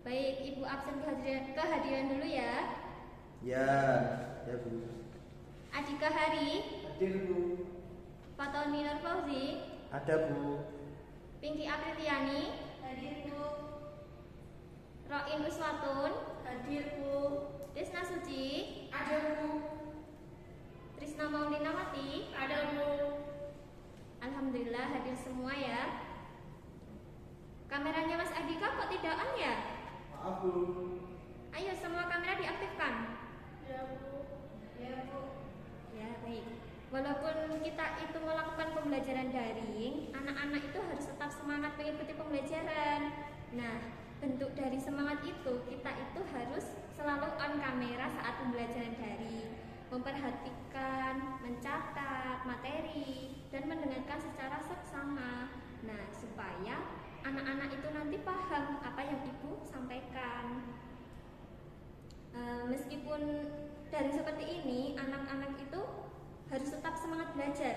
Baik, Ibu absen kehadiran dulu ya. Ya, ya Bu. Adika Hari, Hadir Bu. Fatoni Nur Fauzi, Ada Bu. Pinky Apriliani, Hadir Bu. Roin Uswatun, Hadir Bu. Risna Suci, Ada Bu. Trisna Maulinawati. Ada Bu. Alhamdulillah hadir semua ya. Kameranya Mas Adika kok tidak on ya? Maaf Bu. Ayo semua kamera diaktifkan. Ya Bu. Ya Bu. Ya, baik. Walaupun kita itu melakukan pembelajaran daring, anak-anak itu harus tetap semangat mengikuti pembelajaran. Nah, bentuk dari semangat itu, kita itu harus selalu on kamera saat pembelajaran daring, memperhatikan, mencatat materi, dan mendengarkan secara seksama. Nah, supaya anak-anak itu nanti paham apa yang Ibu sampaikan. Meskipun daring seperti ini, anak-anak itu harus tetap semangat belajar.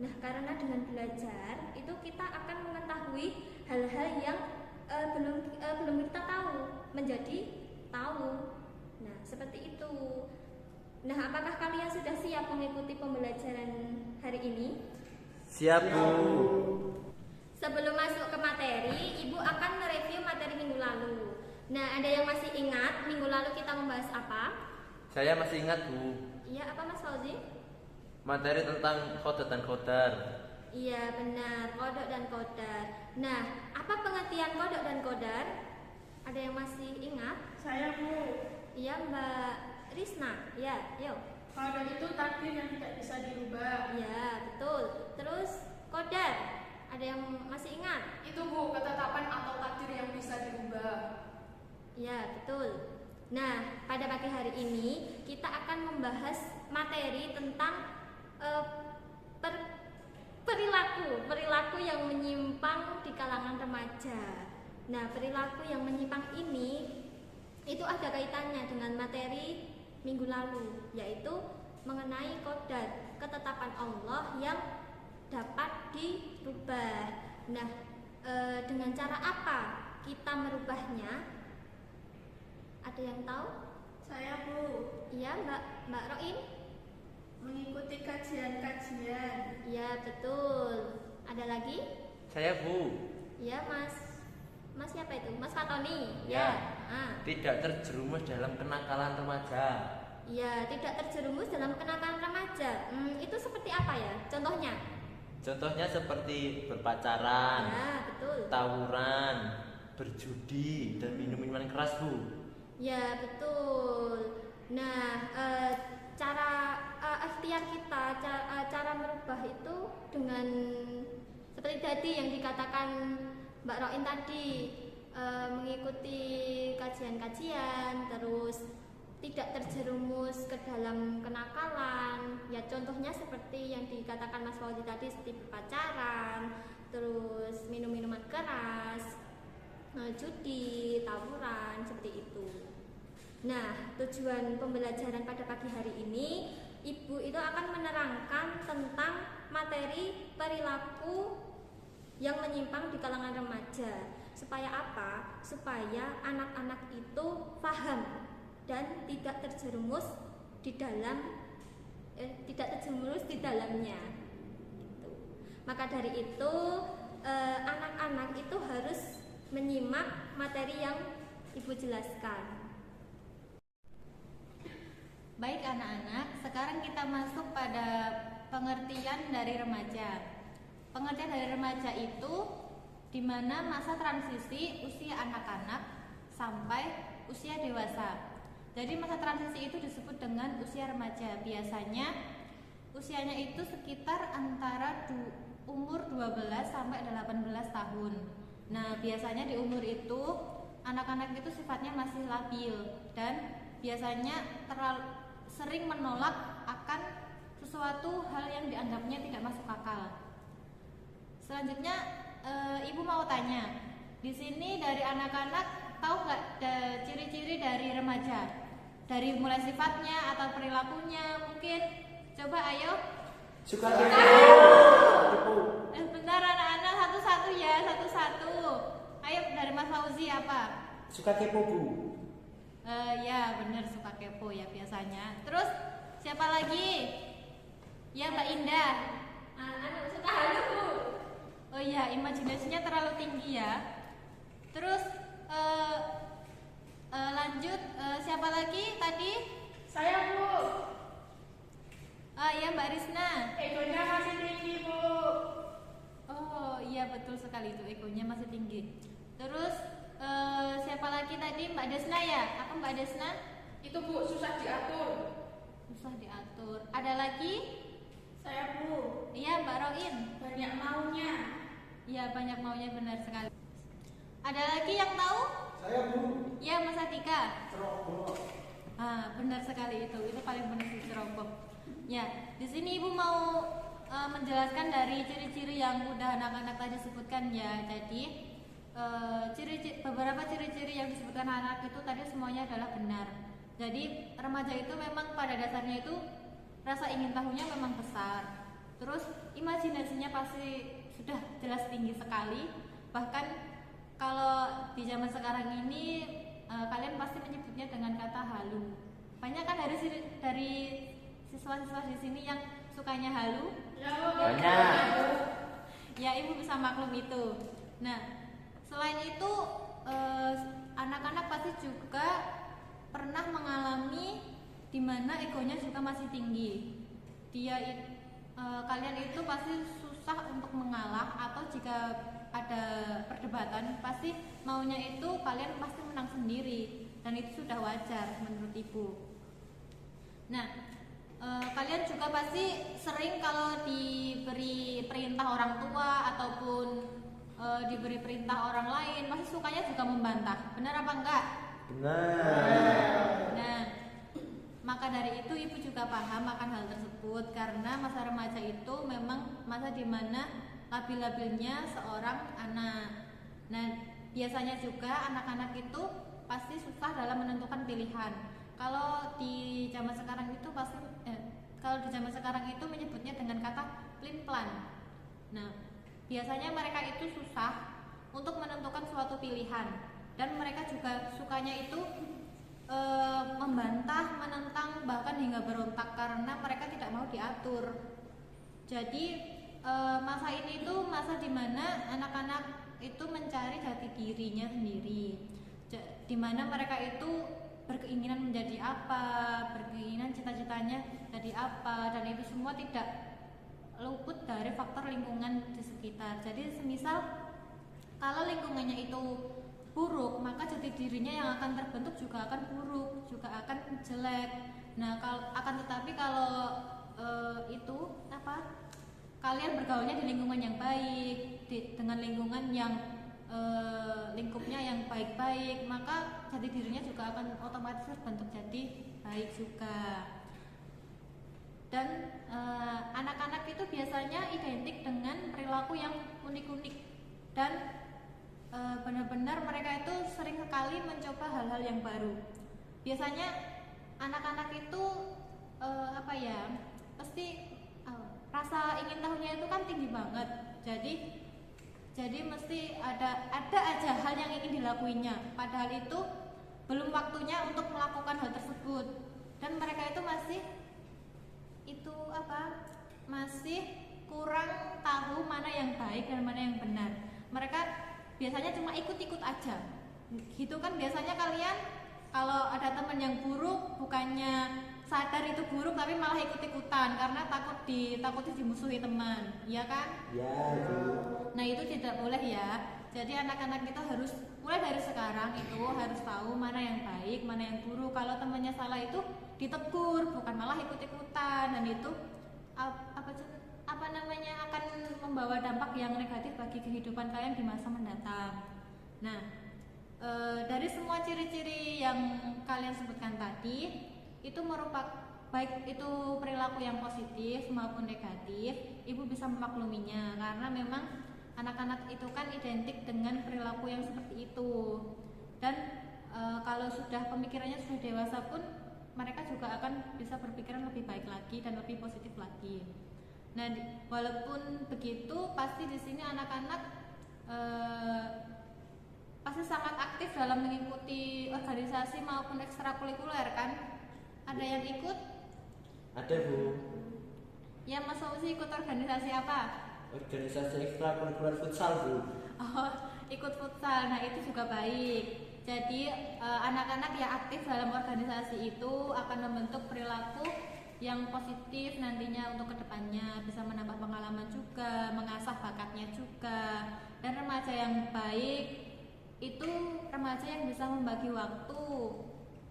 Nah, karena dengan belajar itu kita akan mengetahui hal-hal yang belum kita tahu menjadi tahu. Nah, seperti itu. Nah, apakah kalian sudah siap mengikuti pembelajaran hari ini? Siap Bu. Sebelum masuk ke materi, Ibu akan mereview materi minggu lalu. Nah, ada yang masih ingat minggu lalu kita membahas apa? Saya masih ingat Bu. Iya, apa Mas Fauzi? Materi tentang kodar dan kodar. Iya, benar, kodok dan kodar. Nah, apa pengertian kodok dan kodar? Ada yang masih ingat? Saya Bu. Iya, Mbak Risna. Ya, yuk. Kodar itu takdir yang tidak bisa dirubah. Iya, betul. Terus kodar. Ada yang masih ingat? Itu Bu, ketetapan atau takdir yang bisa dirubah. Iya, betul. Nah, pada pagi hari ini kita akan membahas materi tentang perilaku yang menyimpang di kalangan remaja. Nah, perilaku yang menyimpang ini itu ada kaitannya dengan materi minggu lalu, yaitu mengenai kodar, ketetapan Allah yang dapat dirubah. Nah, dengan cara apa kita merubahnya? Ada yang tahu? Saya Bu. Iya, Mbak Roin. Mengikuti kajian-kajian. Iya, betul. Ada lagi? Saya Bu. Iya, Mas siapa itu? Mas Fatoni. Ya. Tidak terjerumus dalam kenakalan remaja. Iya, tidak terjerumus dalam kenakalan remaja. Itu seperti apa ya? Contohnya? Contohnya seperti berpacaran, Ya, betul. tawuran, berjudi, dan minum-minuman keras Bu. Ya, betul. Nah, cara ikhtiar kita, cara merubah itu dengan seperti tadi yang dikatakan Mbak Roin tadi, mengikuti kajian-kajian, terus tidak terjerumus ke dalam kenakalan. Ya, contohnya seperti yang dikatakan Mas Fauzi tadi, seperti pacaran, terus minum-minuman keras, judi, tawuran, seperti itu. Nah, tujuan pembelajaran pada pagi hari ini, Ibu itu akan menerangkan tentang materi perilaku yang menyimpang di kalangan remaja. Supaya apa? Supaya anak-anak itu paham dan tidak terjerumus di dalamnya. Gitu. Maka dari itu, anak-anak itu harus menyimak materi yang Ibu jelaskan. Baik anak-anak, sekarang kita masuk pada pengertian dari remaja. Pengertian dari remaja itu di mana masa transisi usia anak-anak sampai usia dewasa. Jadi masa transisi itu disebut dengan usia remaja. Biasanya usianya itu sekitar antara umur 12 sampai 18 tahun. Nah, biasanya di umur itu anak-anak itu sifatnya masih labil dan biasanya sering menolak akan sesuatu hal yang dianggapnya tidak masuk akal. Selanjutnya, Ibu mau tanya, di sini dari anak-anak tahu nggak ciri-ciri dari remaja? Dari mulai sifatnya atau perilakunya mungkin? Coba ayo. Suka Bentar anak-anak, satu-satu ya, satu-satu. Ayo dari Mas Fauzi apa? suka kepo Bu. Ya bener, suka kepo ya biasanya. Terus siapa lagi? Ya Mbak Indah. Anak suka halu Bu. Oh iya, imajinasinya terlalu tinggi ya. Terus lanjut, siapa lagi tadi? Saya Bu. Ya Mbak Risna. Egonya masih tinggi Bu. Oh iya betul sekali itu, egonya masih tinggi. Terus siapa lagi tadi? Mbak Desna ya? Apa Mbak Desna? Itu Bu, susah diatur. Susah diatur. Ada lagi? Saya Bu, Iya Mbak Roin. banyak maunya. Iya banyak maunya, benar sekali. Ada lagi yang tahu? Saya Bu. Ya Mas Atika. Ceroboh. Benar sekali itu paling benar sih ceroboh. Ya, di sini Ibu mau menjelaskan dari ciri-ciri yang udah anak-anak tadi sebutkan ya. Jadi beberapa ciri-ciri yang disebutkan anak itu tadi semuanya adalah benar. Jadi remaja itu memang pada dasarnya itu rasa ingin tahunya memang besar. Terus imajinasinya pasti sudah jelas tinggi sekali. Bahkan kalau di zaman sekarang ini kalian pasti menyebutnya dengan kata halu. Banyak kan dari siswa-siswa di sini yang sukanya halu? Ya Bu. Banyak. Ya Ibu bisa maklum itu. Nah, selain itu anak-anak pasti juga pernah mengalami di mana egonya juga masih tinggi. Kalian itu pasti susah untuk mengalah, atau jika ada perdebatan pasti maunya itu kalian pasti menang sendiri, dan itu sudah wajar menurut Ibu. Nah, kalian juga pasti sering kalau diberi perintah orang tua ataupun diberi perintah orang lain pasti sukanya juga membantah. Benar apa enggak? Benar. Nah, maka dari itu Ibu juga paham akan hal tersebut, karena masa remaja itu memang masa dimana labil-labilnya seorang anak. Nah, biasanya juga anak-anak itu pasti susah dalam menentukan pilihan. Kalau di zaman sekarang itu menyebutnya dengan kata pelin-pelan. Nah, biasanya mereka itu susah untuk menentukan suatu pilihan, dan mereka juga sukanya itu membantah, menentang, bahkan hingga berontak karena mereka tidak mau diatur. Jadi masa ini itu masa dimana anak-anak itu mencari jati dirinya sendiri, dimana mereka itu berkeinginan menjadi apa, berkeinginan cita-citanya jadi apa, dan itu semua tidak luput dari faktor lingkungan di sekitar. Jadi semisal kalau lingkungannya itu buruk, maka jati dirinya yang akan terbentuk juga akan buruk, juga akan jelek. Nah, tetapi kalau kalian bergaulnya di lingkungan yang baik, dengan lingkungan yang lingkupnya yang baik-baik, maka jati dirinya juga akan otomatis terbentuk jadi baik juga. Dan anak-anak itu biasanya identik dengan perilaku yang unik-unik, dan benar-benar mereka itu sering sekali mencoba hal-hal yang baru. Biasanya anak-anak itu pasti rasa ingin tahunya itu kan tinggi banget. Jadi mesti ada aja hal yang ingin dilakuinya, padahal itu belum waktunya untuk melakukan hal tersebut. Dan mereka itu masih kurang tahu mana yang baik dan mana yang benar. Mereka biasanya cuma ikut-ikut aja. Gitu kan biasanya kalian kalau ada teman yang buruk, bukannya sadar itu buruk tapi malah ikut-ikutan karena takuti dimusuhi teman, ya kan? Ya, Bu. Nah, itu tidak boleh ya. Jadi anak-anak itu harus mulai dari sekarang itu harus tahu mana yang baik, mana yang buruk. Kalau temannya salah itu ditegur, bukan malah ikut-ikutan, dan itu akan membawa dampak yang negatif bagi kehidupan kalian di masa mendatang. Nah, dari semua ciri-ciri yang kalian sebutkan tadi itu merupakan baik itu perilaku yang positif maupun negatif, Ibu bisa memakluminya karena memang anak-anak itu kan identik dengan perilaku yang seperti itu. Dan kalau sudah pemikirannya sudah dewasa pun mereka juga akan bisa berpikiran lebih baik lagi dan lebih positif lagi. Nah, walaupun begitu pasti di sini anak-anak pasti sangat aktif dalam mengikuti organisasi maupun ekstrakurikuler kan? Ada yang ikut? Ada Bu. Ya, Mas Fauzi ikut organisasi apa? Organisasi ekstrakurikuler futsal Bu. Oh, ikut futsal. Nah, itu juga baik. Jadi anak-anak yang aktif dalam organisasi itu akan membentuk perilaku yang positif nantinya untuk kedepannya, bisa menambah pengalaman juga, mengasah bakatnya juga. Dan remaja yang baik itu remaja yang bisa membagi waktu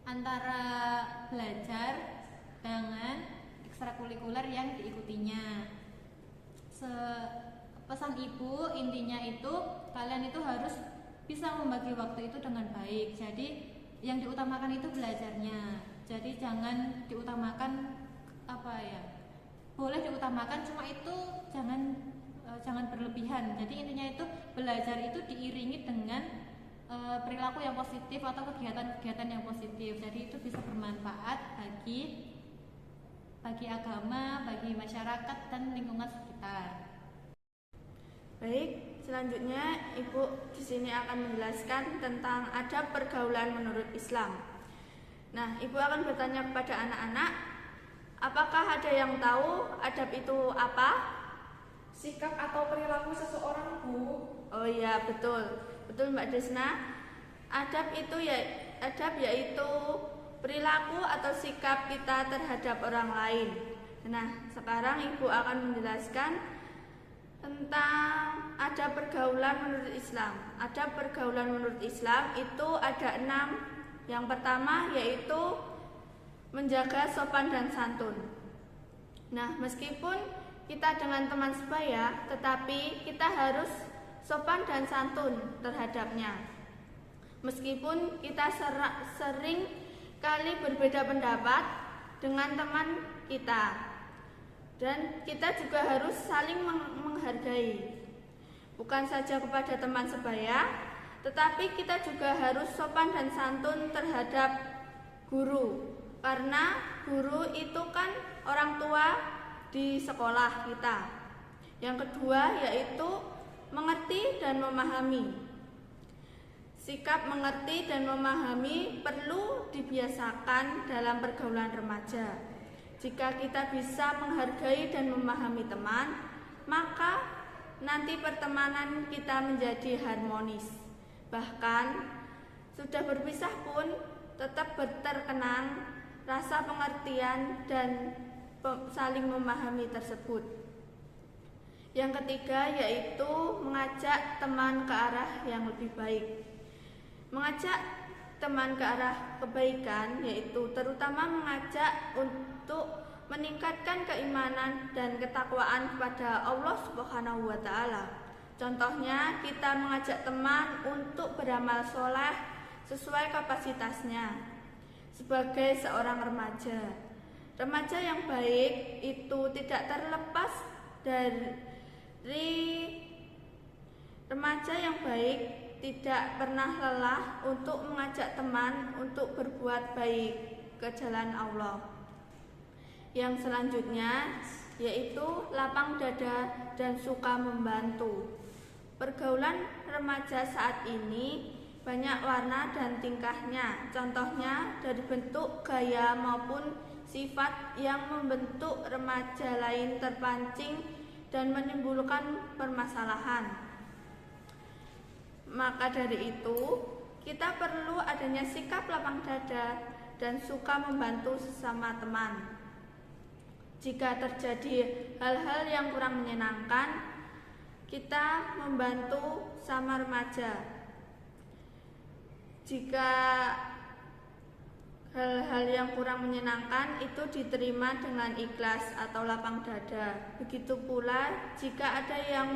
antara belajar dengan ekstrakurikuler yang diikutinya. Pesan ibu intinya itu kalian itu harus bisa membagi waktu itu dengan baik. Jadi yang diutamakan itu belajarnya. Jadi jangan diutamakan boleh diutamakan, cuma itu jangan berlebihan. Jadi intinya itu belajar itu diiringi dengan perilaku yang positif atau kegiatan-kegiatan yang positif. Jadi itu bisa bermanfaat bagi agama, bagi masyarakat dan lingkungan sekitar. Baik, selanjutnya Ibu di sini akan menjelaskan tentang adab pergaulan menurut Islam. Nah, Ibu akan bertanya kepada anak-anak, apakah ada yang tahu adab itu apa? Sikap atau perilaku seseorang, Bu. Oh iya, betul. Betul Mbak Desna. Adab yaitu perilaku atau sikap kita terhadap orang lain. Nah, sekarang Ibu akan menjelaskan tentang adab pergaulan menurut Islam. Adab pergaulan menurut Islam itu ada 6. Yang pertama yaitu menjaga sopan dan santun. Nah, meskipun kita dengan teman sebaya, tetapi kita harus sopan dan santun terhadapnya. Meskipun kita sering kali berbeda pendapat dengan teman kita, dan kita juga harus saling menghargai, bukan saja kepada teman sebaya, tetapi kita juga harus sopan dan santun terhadap guru, karena guru itu kan orang tua di sekolah kita. Yang kedua yaitu mengerti dan memahami. Sikap mengerti dan memahami perlu dibiasakan dalam pergaulan remaja. Jika kita bisa menghargai dan memahami teman, maka nanti pertemanan kita menjadi harmonis. Bahkan sudah berpisah pun tetap terkenang rasa pengertian dan saling memahami tersebut. Yang ketiga yaitu mengajak teman ke arah yang lebih baik. Mengajak teman ke arah kebaikan yaitu terutama mengajak untuk meningkatkan keimanan dan ketakwaan kepada Allah Subhanahu wa taala. Contohnya kita mengajak teman untuk beramal soleh sesuai kapasitasnya. Sebagai seorang remaja, remaja yang baik itu tidak terlepas dari remaja yang baik tidak pernah lelah untuk mengajak teman untuk berbuat baik ke jalan Allah. Yang selanjutnya yaitu lapang dada dan suka membantu. Pergaulan remaja saat ini banyak warna dan tingkahnya. Contohnya dari bentuk, gaya maupun sifat yang membentuk remaja lain terpancing dan menimbulkan permasalahan. Maka dari itu, kita perlu adanya sikap lapang dada dan suka membantu sesama teman. Jika terjadi hal-hal yang kurang menyenangkan, kita membantu sama remaja. Jika hal-hal yang kurang menyenangkan itu diterima dengan ikhlas atau lapang dada. Begitu pula jika ada yang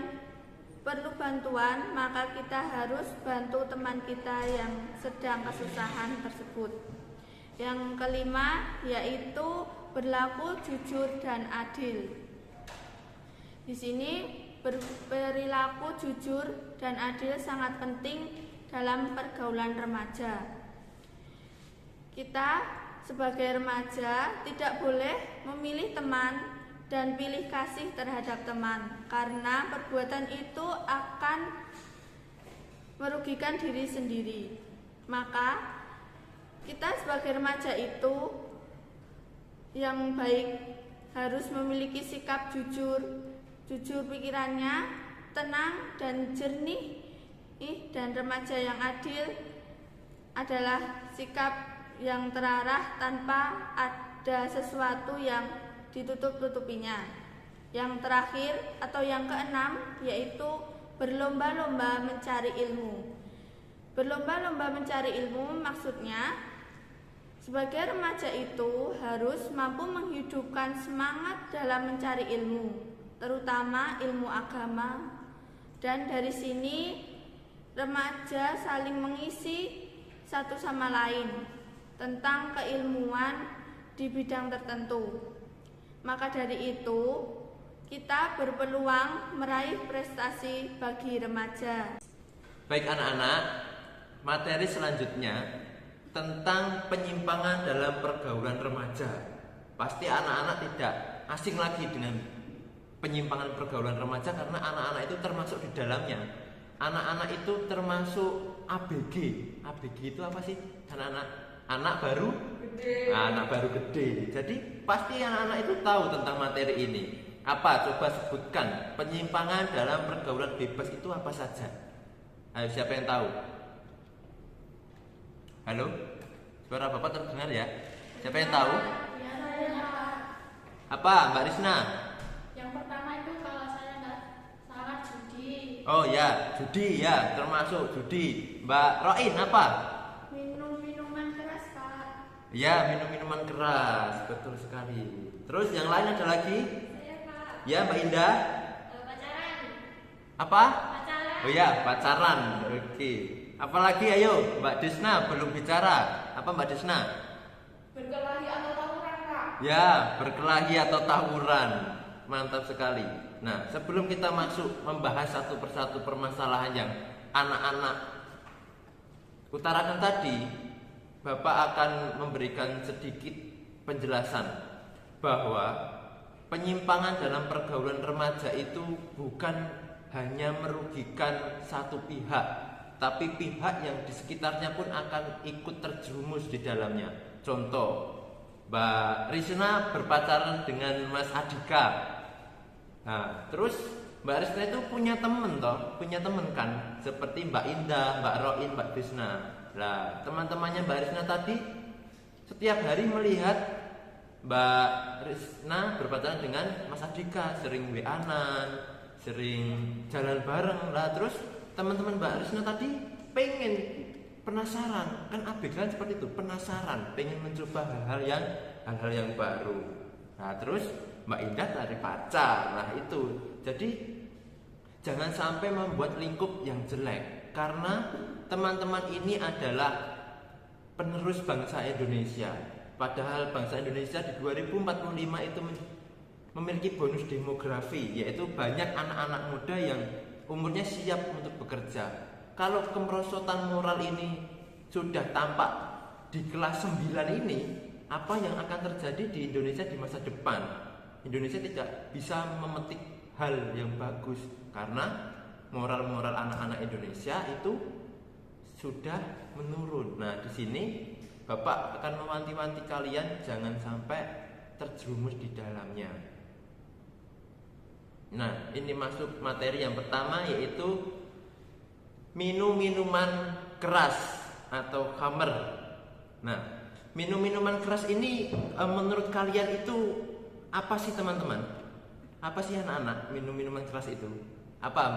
perlu bantuan, maka kita harus bantu teman kita yang sedang kesusahan tersebut. Yang kelima yaitu berlaku jujur dan adil. Di sini perilaku jujur dan adil sangat penting dalam pergaulan remaja. Kita sebagai remaja tidak boleh memilih teman dan pilih kasih terhadap teman, karena perbuatan itu akan merugikan diri sendiri. Maka kita sebagai remaja itu yang baik harus memiliki sikap jujur pikirannya, tenang dan jernih, dan remaja yang adil adalah sikap yang terarah tanpa ada sesuatu yang ditutup-tutupinya. Yang terakhir atau yang keenam yaitu berlomba-lomba mencari ilmu. Berlomba-lomba mencari ilmu maksudnya sebagai remaja itu harus mampu menghidupkan semangat dalam mencari ilmu, terutama ilmu agama. Dan dari sini remaja saling mengisi satu sama lain tentang keilmuan di bidang tertentu. Maka dari itu, kita berpeluang meraih prestasi bagi remaja. Baik anak-anak, materi selanjutnya tentang penyimpangan dalam pergaulan remaja. Pasti anak-anak tidak asing lagi dengan penyimpangan pergaulan remaja karena anak-anak itu termasuk di dalamnya. Anak-anak itu termasuk ABG. ABG itu apa sih? Anak baru gede. Anak baru gede. Jadi pasti anak-anak itu tahu tentang materi ini. Apa? Coba sebutkan. Penyimpangan dalam pergaulan bebas itu apa saja? Ayo, siapa yang tahu? Halo? Suara Bapak terdengar ya? Siapa yang tahu? Ya, saya. Apa, Mbak Risna? Yang pertama itu kalau saya nggak salah judi. Oh ya, judi ya, termasuk judi. Mbak Roin apa? Minum-minuman keras, Pak. Ya, minum-minuman keras, betul sekali. Terus yang lain ada lagi? Saya, Pak. Ya, Mbak Indah. Pacaran. Apa? Pacaran. Oh ya, pacaran. Oke. Apalagi ayo, Mbak Desna belum bicara. Apa Mbak Desna? Berkelahi atau tawuran, Pak. Ya, berkelahi atau tawuran. Mantap sekali. Nah, sebelum kita masuk membahas satu persatu permasalahan yang anak-anak utarakan tadi, Bapak akan memberikan sedikit penjelasan bahwa penyimpangan dalam pergaulan remaja itu bukan hanya merugikan satu pihak, tapi pihak yang di sekitarnya pun akan ikut terjerumus di dalamnya. Contoh, Mbak Risna berpacaran dengan Mas Adika. Nah, terus Mbak Risna itu punya temen kan, seperti Mbak Indah, Mbak Roin, Mbak Desna. Nah, teman-temannya Mbak Risna tadi setiap hari melihat Mbak Risna berpacaran dengan Mas Adika, sering WA-an, sering jalan bareng. Lah, terus teman-teman Mbak Risna tadi pengen, penasaran, kan ABG kan seperti itu, penasaran, pengen mencoba hal-hal yang baru. Nah, terus Mbak Indah cari pacar. Nah, itu. Jadi jangan sampai membuat lingkup yang jelek, karena teman-teman ini adalah penerus bangsa Indonesia. Padahal bangsa Indonesia di 2045 itu memiliki bonus demografi, yaitu banyak anak-anak muda yang umurnya siap untuk bekerja. Kalau kemerosotan moral ini sudah tampak di kelas 9 ini, apa yang akan terjadi di Indonesia di masa depan? Indonesia tidak bisa memetik hal yang bagus karena moral-moral anak-anak Indonesia itu sudah menurun. Nah, di sini Bapak akan mewanti-wanti kalian jangan sampai terjerumus di dalamnya. Nah, ini masuk materi yang pertama, yaitu minum-minuman keras atau khamer. Nah, minum-minuman keras ini menurut kalian itu apa sih, teman-teman? Apa sih anak-anak minum-minuman keras itu? Apa,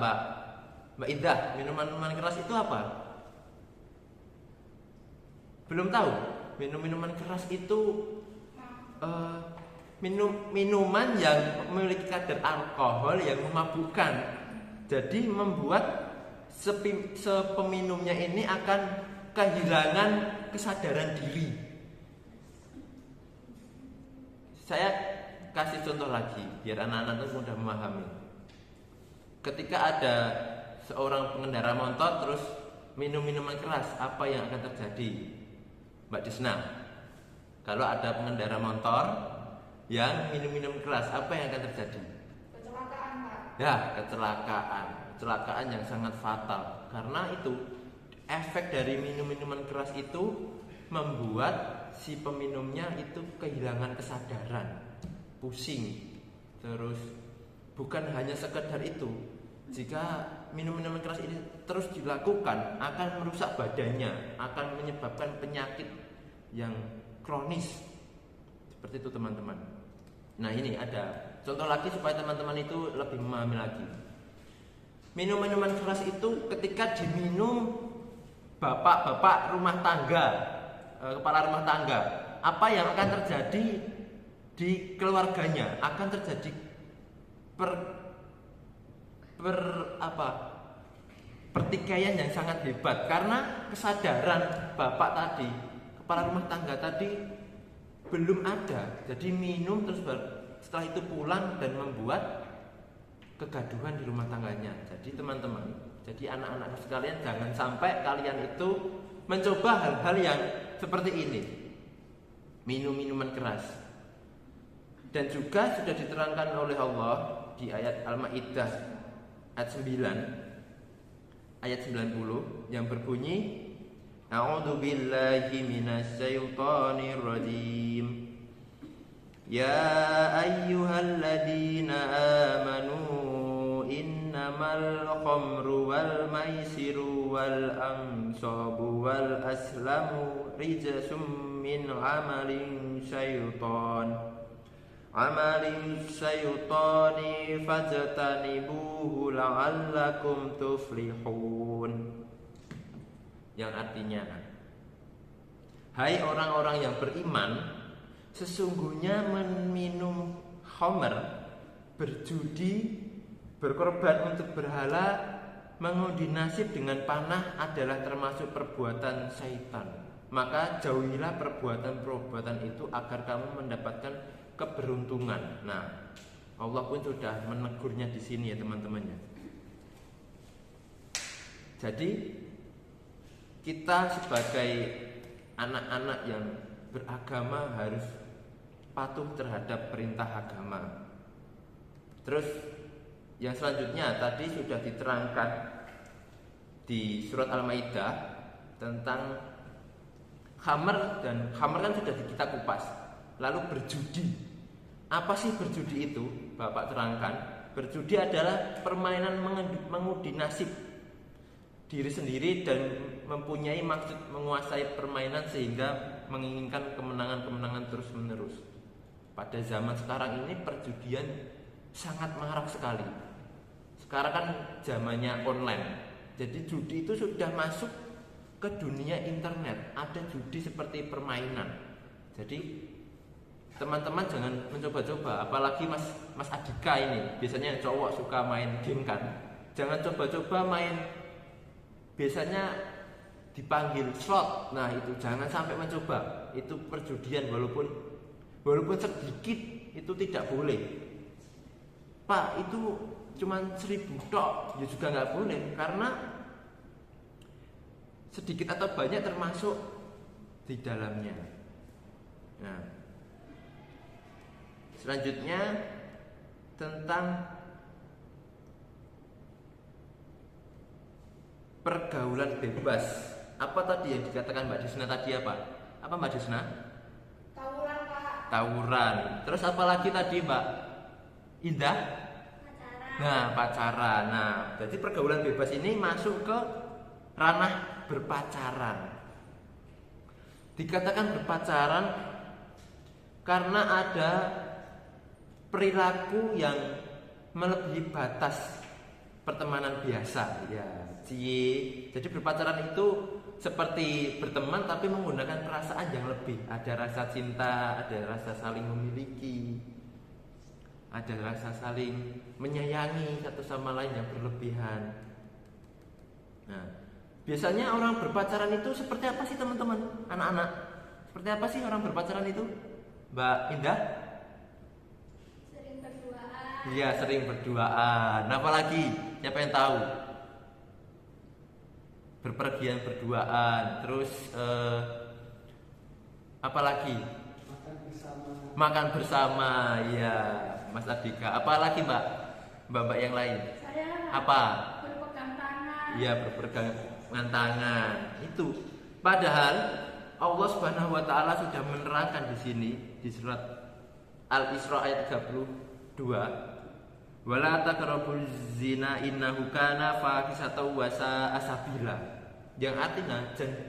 Mbak Indah, minuman keras itu apa? Belum tahu? Minuman keras itu minuman yang memiliki kadar alkohol yang memabukkan. Jadi membuat sepeminumnya ini akan kehilangan kesadaran diri. Saya kasih contoh lagi biar anak-anak itu mudah memahami. Ketika ada seorang pengendara motor terus minum minuman keras, apa yang akan terjadi, Mbak Desna? Kalau ada pengendara motor yang minum keras, apa yang akan terjadi? Kecelakaan, Pak. Ya, kecelakaan. kecelakaan yang sangat fatal. Karena itu efek dari minum-minuman keras itu membuat si peminumnya itu kehilangan kesadaran, pusing. Terus bukan hanya sekedar itu, jika minum-minuman keras ini terus dilakukan akan merusak badannya, akan menyebabkan penyakit yang kronis. Seperti itu teman-teman. Nah, ini ada contoh lagi supaya teman-teman itu lebih memahami lagi. Minum-minuman keras itu ketika diminum bapak-bapak rumah tangga, kepala rumah tangga, apa yang akan terjadi di keluarganya? Akan terjadi pertikaian yang sangat hebat karena kesadaran bapak tadi, kepala rumah tangga tadi belum ada. Jadi minum terus setelah itu pulang dan membuat kegaduhan di rumah tangganya. Jadi teman-teman, jadi anak-anak sekalian, jangan sampai kalian itu mencoba hal-hal yang seperti ini, minum minuman keras. Dan juga sudah diterangkan oleh Allah di ayat Al-Maidah ayat 9 ayat 90 yang berbunyi, A'udzubillahi minasyaitonir rajim. Ya ayyuhalladzina amanu innamal khamru wal maisiru wal ansabu wal aslamu rijsum min amalin syaitani fajtanibuhu la'allakum tuflihun. Yang artinya, hai orang-orang yang beriman, sesungguhnya meminum khamr, berjudi, berkorban untuk berhala, mengundi nasib dengan panah adalah termasuk perbuatan syaitan. Maka jauhilah perbuatan-perbuatan itu agar kamu mendapatkan keberuntungan. Nah, Allah pun sudah menegurnya di sini ya teman-temannya. Jadi kita sebagai anak-anak yang beragama harus patuh terhadap perintah agama. Terus yang selanjutnya tadi sudah diterangkan di surat Al-Maidah tentang khamr, dan khamr kan sudah kita kupas. Lalu berjudi. Apa sih berjudi itu? Bapak terangkan. Berjudi adalah permainan mengundi nasib diri sendiri dan mempunyai maksud menguasai permainan sehingga menginginkan kemenangan-kemenangan terus-menerus. Pada zaman sekarang ini perjudian sangat marak sekali. Sekarang kan zamannya online. Jadi judi itu sudah masuk ke dunia internet. Ada judi seperti permainan. Jadi teman-teman jangan mencoba-coba, apalagi Mas Adika ini biasanya cowok suka main game kan. Jangan coba-coba main, biasanya dipanggil slot. Nah, itu jangan sampai mencoba. Itu perjudian walaupun sedikit itu tidak boleh. Pak, itu cuma 1.000 tok, ya juga nggak boleh karena sedikit atau banyak termasuk di dalamnya. Nah, selanjutnya tentang pergaulan bebas. Apa tadi yang dikatakan Mbak Desna tadi apa? Apa Mbak Desna? Tawuran, Pak. Tawuran. Terus apa lagi tadi Mbak Indah? Pacaran. Nah, pacaran. Nah, jadi pergaulan bebas ini masuk ke ranah berpacaran. Dikatakan berpacaran karena ada perilaku yang melebihi batas pertemanan biasa, ya. Jadi berpacaran itu seperti berteman tapi menggunakan perasaan yang lebih. Ada rasa cinta, ada rasa saling memiliki, ada rasa saling menyayangi satu sama lain yang berlebihan. Nah, biasanya orang berpacaran itu seperti apa sih teman-teman? Anak-anak, seperti apa sih orang berpacaran itu? Mbak Indah? Sering berduaan. Iya, sering berduaan. Apalagi? Siapa yang tahu? Berpergian berduaan. Terus apalagi? Makan bersama. Ya, Mas Adika. Apalagi Mbak? Mbak yang lain? Saya Apa? Iya, berpegangan tangan. Itu. Padahal Allah Subhanahu wa taala sudah menerangkan di sini di surat Al-Isra ayat 32. Wala taqrabuz zina innahu kana fahisatan wa sa'a sabila. Yang artinya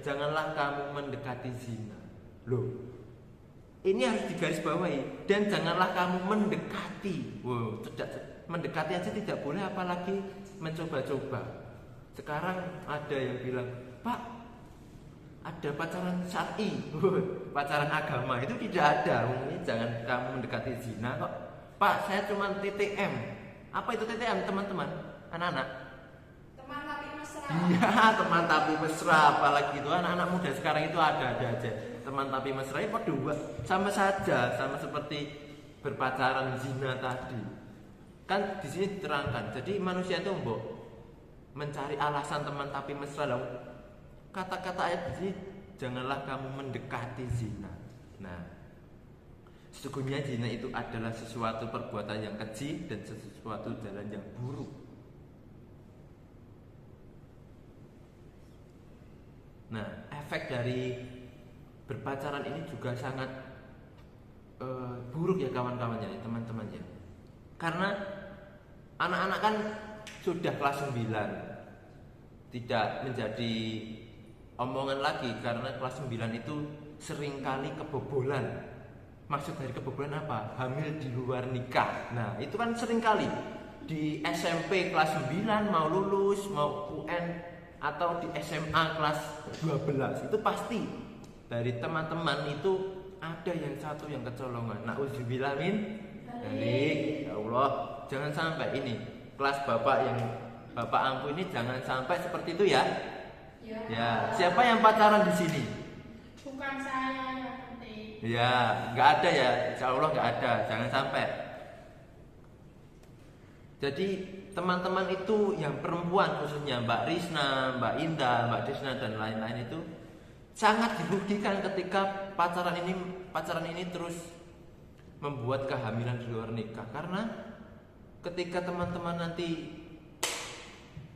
janganlah kamu mendekati zina. Loh. Ini harus digarisbawahi dan janganlah kamu mendekati. Wow, mendekati aja tidak boleh apalagi mencoba-coba. Sekarang ada yang bilang, "Pak, ada pacaran syar'i." Pacaran agama itu tidak ada. Ini jangan kamu mendekati zina kok. "Pak, saya cuma TTM." Apa itu TTM, teman-teman? Anak-anak? Teman tapi mesra. Iya, teman tapi mesra. Apalagi itu anak-anak muda sekarang itu ada aja. Teman tapi mesra itu dua sama saja, sama seperti berpacaran zina tadi. Kan di sini diterangkan. Jadi manusia itu mencari alasan teman tapi mesra. Kata-kata ayat ini, janganlah kamu mendekati zina. Nah, sesungguhnya zina itu adalah sesuatu perbuatan yang keji dan sesuatu jalan yang buruk. Nah, efek dari berpacaran ini juga sangat buruk ya kawan-kawannya, teman-temannya. Karena anak-anak kan sudah kelas 9, tidak menjadi omongan lagi karena kelas 9 itu seringkali kebobolan. Maksud dari kebobolan apa? Hamil di luar nikah. Nah, itu kan seringkali di SMP kelas 9 mau lulus, mau UN atau di SMA kelas 12 itu pasti dari teman-teman itu ada yang satu yang kecolongan. Nauzubillah min dzalik. Ya Allah, jangan sampai ini kelas bapak ampu ini jangan sampai seperti itu ya. Ya, siapa yang pacaran di sini? Bukan saya yang penting. Ya, nggak ada ya, insya Allah nggak ada, jangan sampai. Jadi teman-teman itu yang perempuan khususnya Mbak Risna, Mbak Indah, Mbak Desna dan lain-lain itu sangat dirugikan ketika pacaran ini terus membuat kehamilan di luar nikah. Karena ketika teman-teman nanti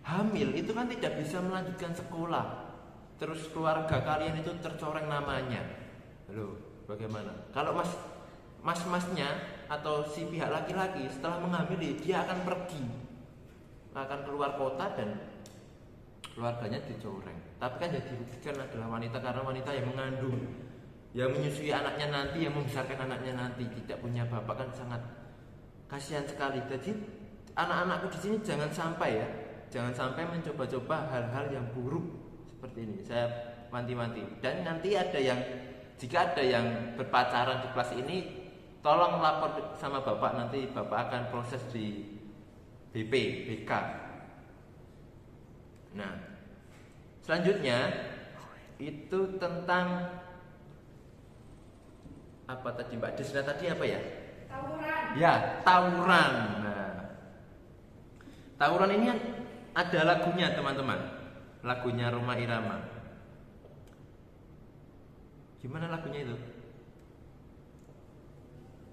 hamil itu kan tidak bisa melanjutkan sekolah. Terus keluarga kalian itu tercoreng namanya. Loh, bagaimana? Kalau mas-masnya atau si pihak laki-laki setelah menghamili dia akan pergi, akan keluar kota dan keluarganya dicoreng. Tapi kan yang dirugikan adalah wanita karena wanita yang mengandung, yang menyusui anaknya nanti, yang membesarkan anaknya nanti, tidak punya bapak kan sangat kasihan sekali. Jadi anak-anakku di sini jangan sampai mencoba-coba hal-hal yang buruk seperti ini. Saya wanti-wanti. Dan nanti jika ada yang berpacaran di kelas ini, tolong lapor sama bapak, nanti bapak akan proses di BK. Nah, selanjutnya itu tentang apa tadi Mbak Desna tadi apa ya? Tawuran. Ya, tawuran. Nah, tawuran ini ada lagunya teman-teman, lagunya Rhoma Irama. Gimana lagunya itu?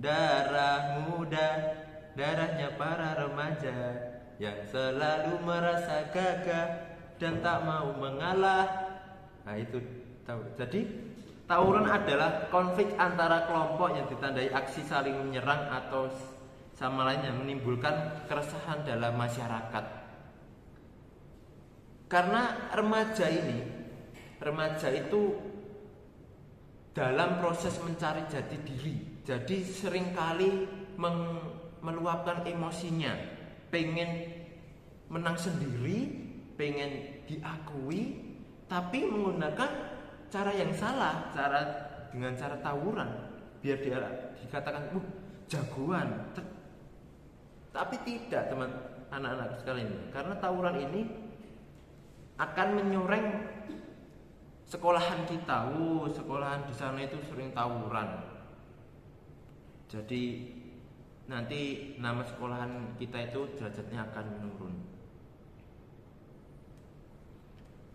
Darah muda, darahnya para remaja yang selalu merasa gagah dan tak mau mengalah. Nah itu tahu. Jadi tawuran adalah konflik antara kelompok yang ditandai aksi saling menyerang atau sama lainnya menimbulkan keresahan dalam masyarakat. Karena remaja itu dalam proses mencari jati diri. Jadi seringkali meluapkan emosinya, pengen menang sendiri, pengen diakui, tapi menggunakan cara yang salah, dengan cara tawuran, biar dia dikatakan jagoan. Tapi tidak, teman anak-anak sekalian, karena tawuran ini akan menyoreng sekolahan kita. Sekolahan di sana itu sering tawuran. Jadi nanti nama sekolahan kita itu derajatnya akan menurun.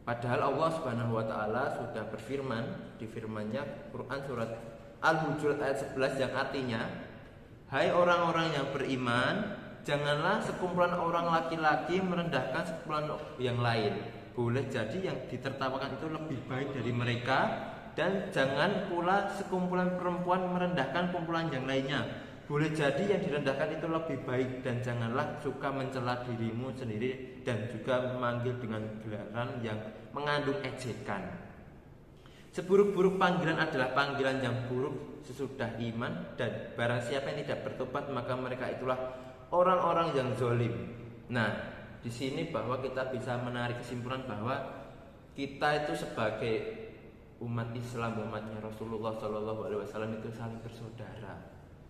Padahal Allah Subhanahu wa taala sudah berfirman di firman-Nya Quran surat Al-Hujurat ayat 11 yang artinya, hai orang-orang yang beriman, janganlah sekumpulan orang laki-laki merendahkan sekumpulan yang lain. Boleh jadi yang ditertawakan itu lebih baik dari mereka, dan jangan pula sekumpulan perempuan merendahkan kumpulan yang lainnya. Boleh jadi yang direndahkan itu lebih baik, dan janganlah suka mencela dirimu sendiri dan juga memanggil dengan gelaran yang mengandung ejekan. Seburuk-buruk panggilan adalah panggilan yang buruk sesudah iman, dan barang siapa yang tidak bertobat maka mereka itulah orang-orang yang zalim. Nah, di sini bahwa kita bisa menarik kesimpulan bahwa kita itu sebagai umat Islam, umatnya Rasulullah SAW itu saling bersaudara.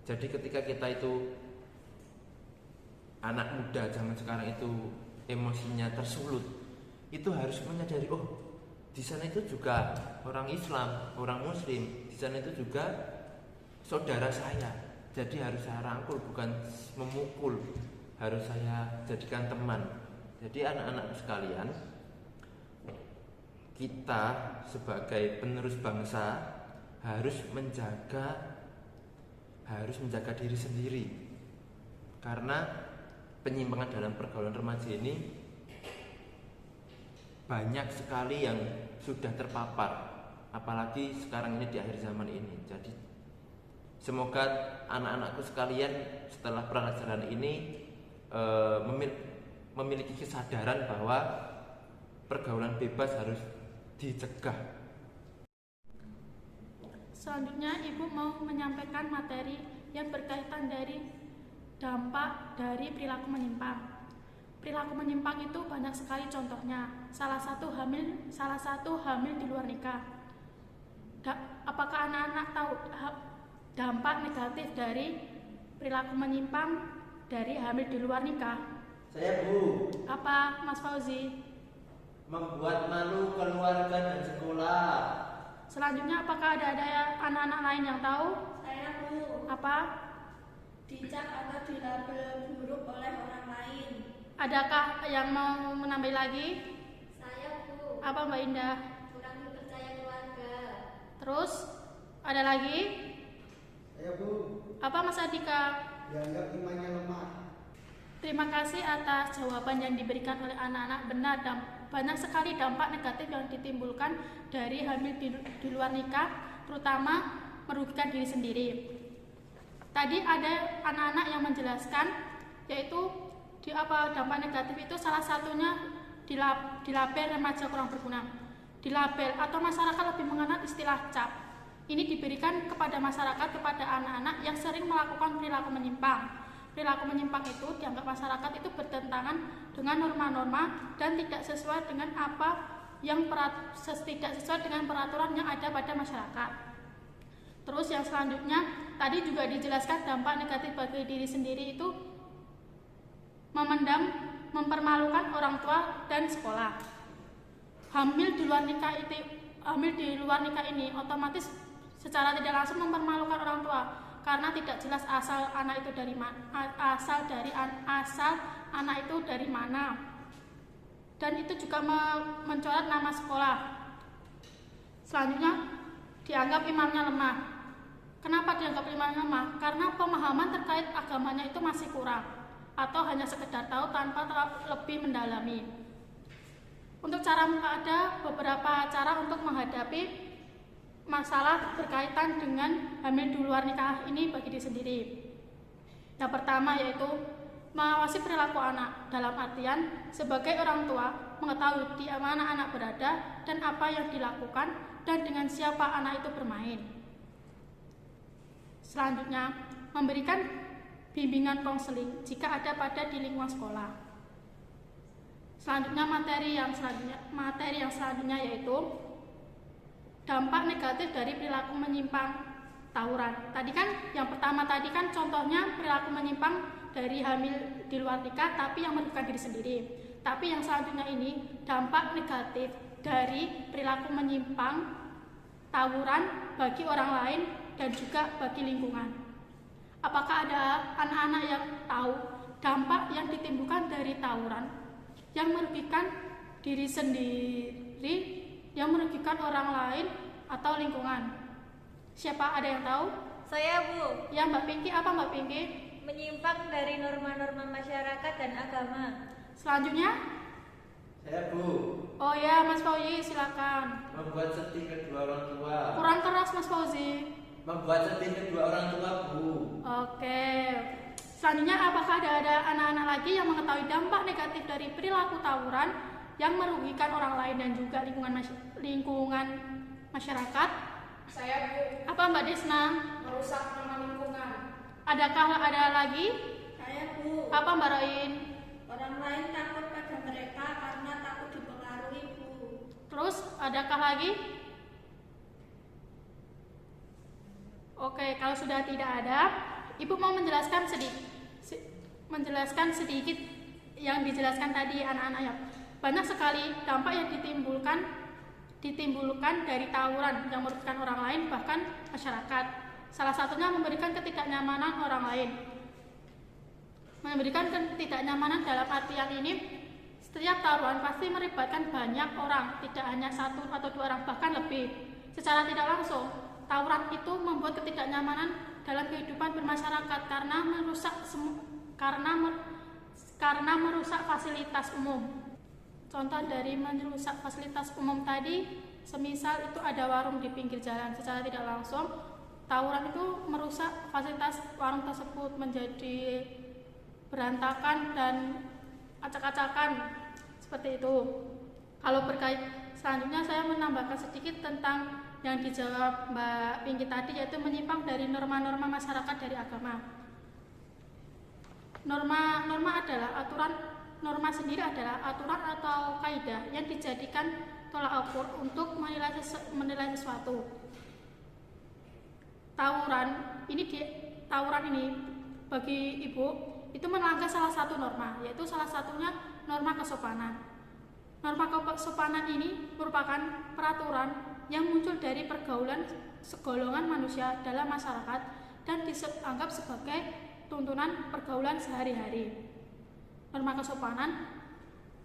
Jadi ketika kita itu anak muda zaman sekarang itu emosinya tersulut, itu harus menyadari, oh di sana itu juga orang Islam, orang Muslim, di sana itu juga saudara saya. Jadi harus saya rangkul, bukan memukul, harus saya jadikan teman. Jadi anak-anak sekalian, kita sebagai penerus bangsa harus menjaga diri sendiri, karena penyimpangan dalam pergaulan remaja ini banyak sekali yang sudah terpapar, apalagi sekarang ini di akhir zaman ini. Jadi semoga anak-anakku sekalian setelah pelajaran ini memiliki kesadaran bahwa pergaulan bebas harus dicegah. Selanjutnya Ibu mau menyampaikan materi yang berkaitan dari dampak dari perilaku menyimpang. Perilaku menyimpang itu banyak sekali contohnya. Salah satu hamil di luar nikah. Apakah anak-anak tahu dampak negatif dari perilaku menyimpang dari hamil di luar nikah? Saya, Bu. Apa, Mas Fauzi? Membuat malu keluarga dan sekolah. Selanjutnya, apakah ada anak-anak lain yang tahu? Saya, Bu. Apa? Dicap atau dilabel buruk oleh orang lain. Adakah yang mau menambah lagi? Saya, Bu, Apa, Mbak Indah? kurang dipercaya keluarga. Terus, ada lagi? Saya, Bu, Apa, Mas Adika? dianggap imannya lemah. Terima kasih atas jawaban yang diberikan oleh anak-anak. Benar, banyak sekali dampak negatif yang ditimbulkan dari hamil di luar nikah, terutama merugikan diri sendiri. Tadi ada anak-anak yang menjelaskan, yaitu dampak negatif itu salah satunya dilabel remaja kurang berguna. Dilabel atau masyarakat lebih mengenal istilah cap. Ini diberikan kepada masyarakat, kepada anak-anak yang sering melakukan perilaku menyimpang. Perilaku menyimpang itu dianggap masyarakat itu bertentangan dengan norma-norma dan tidak sesuai dengan peraturan yang ada pada masyarakat. Terus yang selanjutnya tadi juga dijelaskan dampak negatif bagi diri sendiri itu mempermalukan orang tua dan sekolah. Hamil di luar nikah ini otomatis secara tidak langsung mempermalukan orang tua, karena tidak jelas asal anak itu dari mana, dan itu juga mencoret nama sekolah. Selanjutnya dianggap imamnya lemah. Kenapa dianggap imamnya lemah? Karena pemahaman terkait agamanya itu masih kurang, atau hanya sekedar tahu tanpa lebih mendalami. Ada beberapa cara untuk menghadapi masalah berkaitan dengan hamil di luar nikah ini bagi diri sendiri. Yang pertama yaitu mengawasi perilaku anak, dalam artian sebagai orang tua mengetahui di mana anak berada dan apa yang dilakukan dan dengan siapa anak itu bermain. Selanjutnya, memberikan bimbingan konseling jika ada pada di lingkungan sekolah. Selanjutnya materi yang selanjutnya yaitu dampak negatif dari perilaku menyimpang tawuran. Yang pertama tadi kan contohnya perilaku menyimpang dari hamil di luar nikah tapi yang merugikan diri sendiri. Tapi yang selanjutnya ini dampak negatif dari perilaku menyimpang tawuran bagi orang lain dan juga bagi lingkungan. Apakah ada anak-anak yang tahu dampak yang ditimbulkan dari tawuran yang merugikan diri sendiri, yang merugikan orang lain atau lingkungan? Siapa, ada yang tahu? Saya, Bu. Ya, Mbak Pinky. Apa Mbak Pinky? menyimpang dari norma-norma masyarakat dan agama. Selanjutnya, Saya Bu, oh ya Mas Fauzi silakan. membuat sedih kedua orang tua. Kurang keras Mas Fauzi. Membuat sedih kedua orang tua Bu. Oke. Selanjutnya, apakah ada anak-anak lagi yang mengetahui dampak negatif dari perilaku tawuran yang merugikan orang lain dan juga lingkungan masyarakat? Saya Bu, Apa Mbak Desna? merusak nama lingkungan. Adakah ada lagi? Saya Bu, Apa Mbak Roin? orang lain takut pada mereka karena takut dipengaruhi Bu. Terus adakah lagi? Oke, kalau sudah tidak ada, Ibu mau menjelaskan sedikit yang dijelaskan tadi anak-anak ya. Banyak sekali dampak yang ditimbulkan dari tawuran yang merugikan orang lain bahkan masyarakat. Salah satunya memberikan ketidaknyamanan orang lain. Memberikan ketidaknyamanan dalam artian ini, setiap taruhan pasti melibatkan banyak orang, tidak hanya satu atau dua orang, bahkan lebih. Secara tidak langsung, tawuran itu membuat ketidaknyamanan dalam kehidupan bermasyarakat karena merusak fasilitas umum. Contoh dari merusak fasilitas umum tadi, semisal itu ada warung di pinggir jalan, secara tidak langsung tawuran itu merusak fasilitas warung tersebut menjadi berantakan dan acak-acakan seperti itu. Kalau berkait selanjutnya saya menambahkan sedikit tentang yang dijawab Mbak Pinky tadi, yaitu menyimpang dari norma-norma masyarakat dari agama. Norma sendiri adalah aturan atau kaidah yang dijadikan tolak ukur untuk menilai sesuatu. Tawuran ini bagi Ibu itu melanggar salah satu norma, yaitu salah satunya norma kesopanan. Norma kesopanan ini merupakan peraturan yang muncul dari pergaulan segolongan manusia dalam masyarakat dan dianggap sebagai tuntunan pergaulan sehari-hari. Norma kesopanan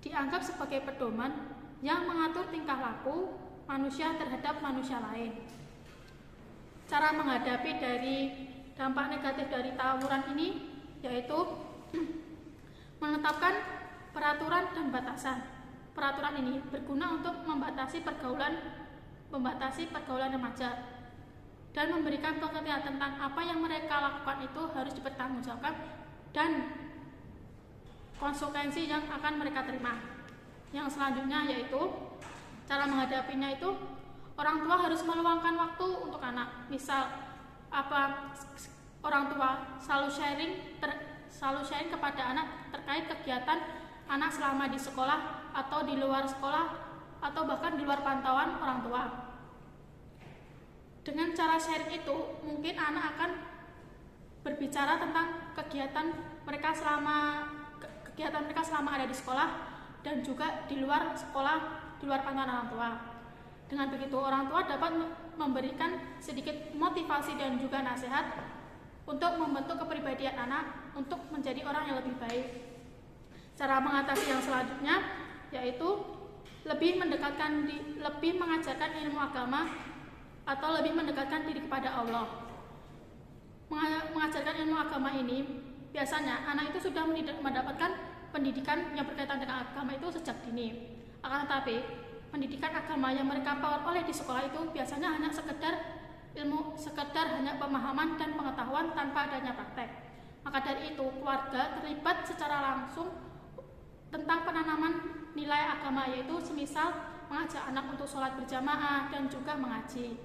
dianggap sebagai pedoman yang mengatur tingkah laku manusia terhadap manusia lain. Cara menghadapi dari dampak negatif dari tawuran ini yaitu menetapkan peraturan dan batasan. Peraturan ini berguna untuk membatasi pergaulan remaja dan memberikan pengertian tentang apa yang mereka lakukan itu harus dipertanggungjawabkan dan konsekuensi yang akan mereka terima. Yang selanjutnya yaitu cara menghadapinya itu orang tua harus meluangkan waktu untuk anak. Misal orang tua selalu sharing kepada anak terkait kegiatan anak selama di sekolah atau di luar sekolah atau bahkan di luar pantauan orang tua. Dengan cara sharing itu mungkin anak akan berbicara tentang kegiatan mereka selama ada di sekolah dan juga di luar sekolah, di luar pantauan orang tua. Dengan begitu orang tua dapat memberikan sedikit motivasi dan juga nasihat untuk membentuk kepribadian anak untuk menjadi orang yang lebih baik. Cara mengatasi yang selanjutnya yaitu lebih mengajarkan ilmu agama atau lebih mendekatkan diri kepada Allah. Mengajarkan ilmu agama ini biasanya anak itu sudah mendapatkan pendidikan yang berkaitan dengan agama itu sejak dini. Akan tetapi pendidikan agama yang mereka peroleh di sekolah itu biasanya hanya sekedar hanya pemahaman dan pengetahuan tanpa adanya praktek. Maka dari itu keluarga terlibat secara langsung tentang penanaman nilai agama, yaitu semisal mengajak anak untuk sholat berjamaah dan juga mengaji.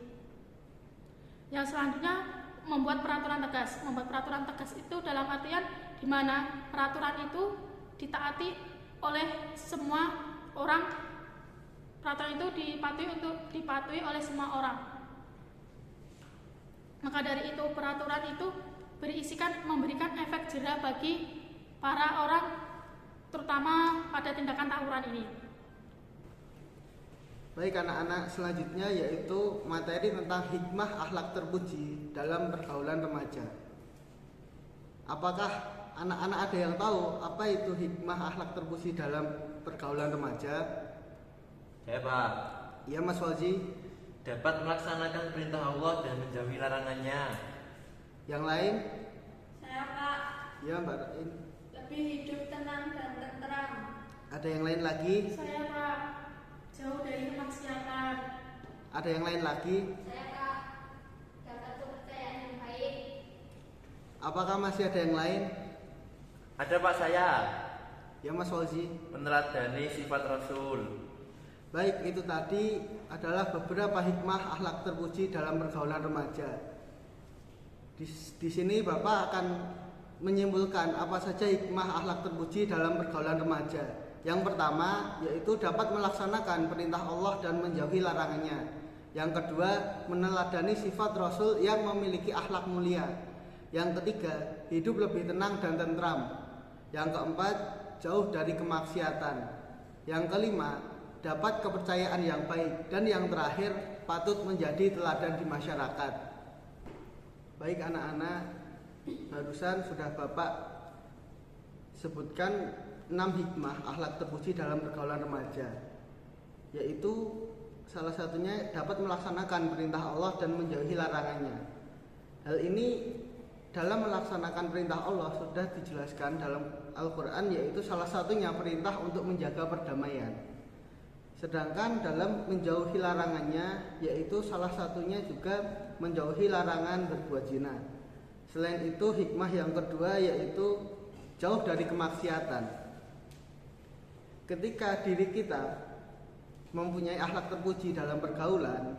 Yang selanjutnya membuat peraturan tegas. Membuat peraturan tegas itu dalam artian di mana peraturan itu ditaati oleh semua orang. Peraturan itu dipatuhi oleh semua orang. Maka dari itu peraturan itu memberikan efek jera bagi para orang, terutama pada tindakan tawuran ini. Baik anak-anak, selanjutnya yaitu materi tentang hikmah akhlak terpuji dalam pergaulan remaja. Apakah anak-anak ada yang tahu apa itu hikmah akhlak terpuji dalam pergaulan remaja? Saya Pak, Iya Mas Fauzi. dapat melaksanakan perintah Allah dan menjauhi larangannya. Yang lain? Saya Pak, Ya Mbak Rain. Lebih hidup tenang dan tentram. Ada yang lain lagi? Saya Kak, jauh dari kemaksiatan. Ada yang lain lagi? Saya Kak, dapat kepercayaan yang baik. Apakah masih ada yang lain? Ada Pak saya, Ya Mas Fauzi. meneladani sifat Rasul. Baik, itu tadi adalah beberapa hikmah akhlak terpuji dalam pergaulan remaja. Di sini Bapak akan menyimpulkan apa saja hikmah akhlak terpuji dalam pergaulan remaja. Yang pertama yaitu dapat melaksanakan perintah Allah dan menjauhi larangannya. Yang kedua, meneladani sifat Rasul yang memiliki akhlak mulia. Yang ketiga, hidup lebih tenang dan tentram. Yang keempat, jauh dari kemaksiatan. Yang kelima, dapat kepercayaan yang baik. Dan yang terakhir, patut menjadi teladan di masyarakat. Baik anak-anak, barusan sudah Bapak sebutkan 6 hikmah akhlak terpuji dalam pergaulan remaja, yaitu salah satunya dapat melaksanakan perintah Allah dan menjauhi larangannya. Hal ini dalam melaksanakan perintah Allah sudah dijelaskan dalam Al-Quran, yaitu salah satunya perintah untuk menjaga perdamaian. Sedangkan dalam menjauhi larangannya, yaitu salah satunya juga menjauhi larangan berbuat zina. Selain itu, hikmah yang kedua yaitu jauh dari kemaksiatan. Ketika diri kita mempunyai akhlak terpuji dalam pergaulan,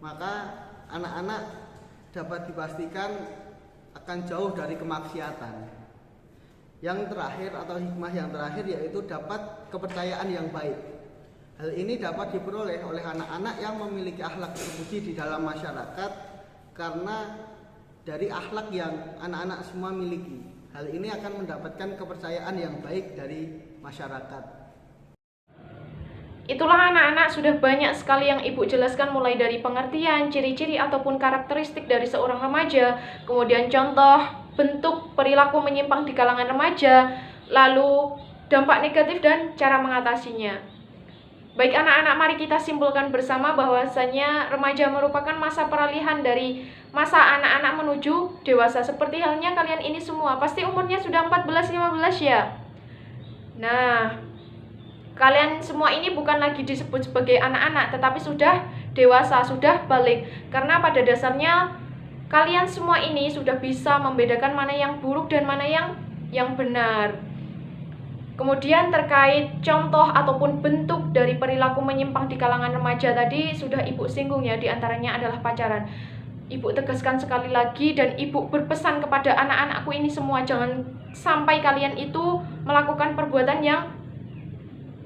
maka anak-anak dapat dipastikan akan jauh dari kemaksiatan. Yang terakhir atau hikmah yang terakhir yaitu dapat kepercayaan yang baik. Hal ini dapat diperoleh oleh anak-anak yang memiliki akhlak terpuji di dalam masyarakat karena dari akhlak yang anak-anak semua miliki. Hal ini akan mendapatkan kepercayaan yang baik dari masyarakat. Itulah anak-anak, sudah banyak sekali yang Ibu jelaskan mulai dari pengertian, ciri-ciri ataupun karakteristik dari seorang remaja, kemudian contoh bentuk perilaku menyimpang di kalangan remaja, lalu dampak negatif dan cara mengatasinya. Baik anak-anak, mari kita simpulkan bersama bahwasanya remaja merupakan masa peralihan dari masa anak-anak menuju dewasa. Seperti halnya kalian ini semua, pasti umurnya sudah 14-15 ya. Nah, kalian semua ini bukan lagi disebut sebagai anak-anak, tetapi sudah dewasa, sudah balik. Karena pada dasarnya kalian semua ini sudah bisa membedakan mana yang buruk dan mana yang benar. Kemudian terkait contoh ataupun bentuk dari perilaku menyimpang di kalangan remaja tadi sudah Ibu singgung ya, diantaranya adalah pacaran. Ibu tegaskan sekali lagi dan Ibu berpesan kepada anak-anakku ini semua, jangan sampai kalian itu melakukan perbuatan yang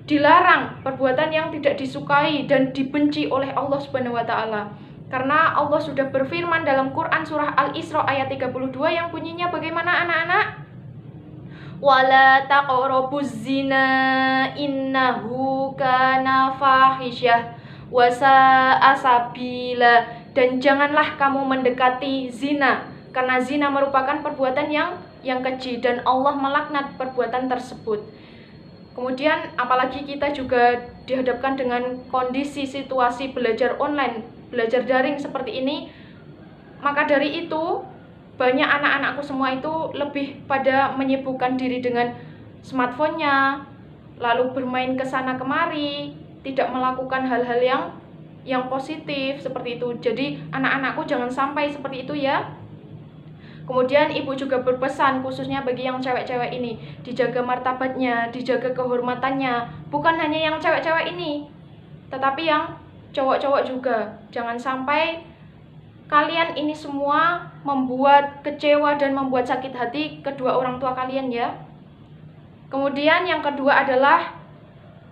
dilarang, perbuatan yang tidak disukai dan dibenci oleh Allah Subhanahu wa taala. Karena Allah sudah berfirman dalam Quran surah Al-Isra ayat 32 yang bunyinya bagaimana anak-anak? Wala taqrabuz zina innahu kana fahisyah wa sa'a sabila, dan janganlah kamu mendekati zina karena zina merupakan perbuatan yang keji dan Allah melaknat perbuatan tersebut. Kemudian apalagi kita juga dihadapkan dengan kondisi situasi belajar online, belajar daring seperti ini, maka dari itu banyak anak-anakku semua itu lebih pada menyibukkan diri dengan smartphone-nya, lalu bermain ke sana kemari, tidak melakukan hal-hal yang positif seperti itu. Jadi anak-anakku jangan sampai seperti itu ya. Kemudian Ibu juga berpesan khususnya bagi yang cewek-cewek ini, dijaga martabatnya, dijaga kehormatannya. Bukan hanya yang cewek-cewek ini, tetapi yang cowok-cowok juga. Jangan sampai kalian ini semua membuat kecewa dan membuat sakit hati kedua orang tua kalian ya. Kemudian yang kedua adalah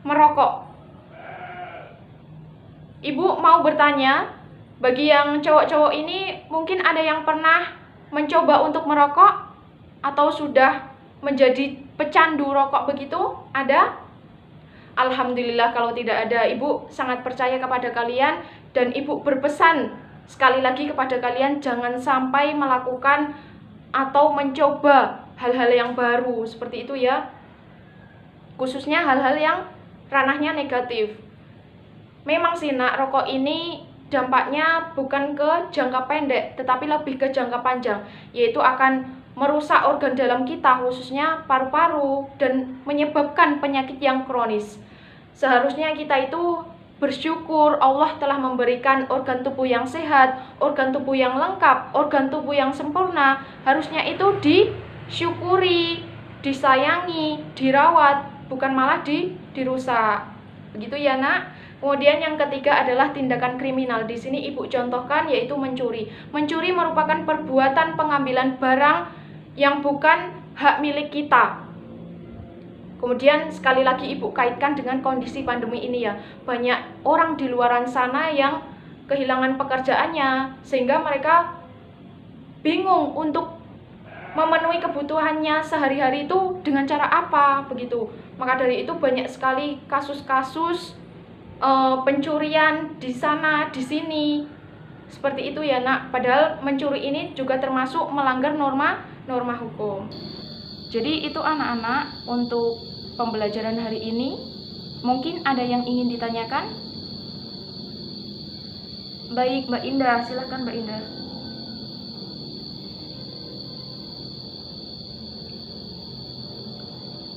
merokok. Ibu mau bertanya, bagi yang cowok-cowok ini mungkin ada yang pernah mencoba untuk merokok atau sudah menjadi pecandu rokok begitu? Ada? Alhamdulillah kalau tidak ada. Ibu sangat percaya kepada kalian dan Ibu berpesan sekali lagi kepada kalian, jangan sampai melakukan atau mencoba hal-hal yang baru seperti itu ya. Khususnya hal-hal yang ranahnya negatif. Memang sih nak, rokok ini dampaknya bukan ke jangka pendek, tetapi lebih ke jangka panjang, yaitu akan merusak organ dalam kita, khususnya paru-paru, dan menyebabkan penyakit yang kronis. Seharusnya kita itu bersyukur Allah telah memberikan organ tubuh yang sehat, organ tubuh yang lengkap, organ tubuh yang sempurna. Harusnya itu disyukuri, disayangi, dirawat, bukan malah dirusak. Begitu ya, Nak? Kemudian yang ketiga adalah tindakan kriminal. Di sini Ibu contohkan yaitu mencuri. Mencuri merupakan perbuatan pengambilan barang yang bukan hak milik kita. Kemudian sekali lagi Ibu kaitkan dengan kondisi pandemi ini ya. Banyak orang di luaran sana yang kehilangan pekerjaannya sehingga mereka bingung untuk memenuhi kebutuhannya sehari-hari itu dengan cara apa begitu. Maka dari itu banyak sekali kasus-kasus pencurian di sana, di sini. Seperti itu ya, Nak. Padahal mencuri ini juga termasuk melanggar norma hukum. Jadi itu anak-anak untuk pembelajaran hari ini. Mungkin ada yang ingin ditanyakan? Baik, Mbak Indah, silahkan Mbak Indah.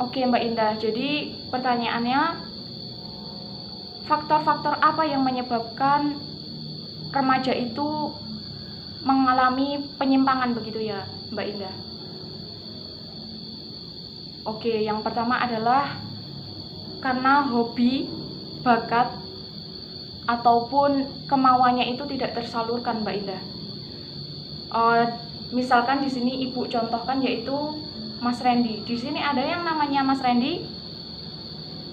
Oke Mbak Indah, jadi pertanyaannya, faktor-faktor apa yang menyebabkan remaja itu mengalami penyimpangan begitu ya Mbak Indah? Oke, yang pertama adalah karena hobi, bakat, ataupun kemauannya itu tidak tersalurkan Mbak Indah. Misalkan di sini Ibu contohkan yaitu Mas Randy. Di sini ada yang namanya Mas Randy?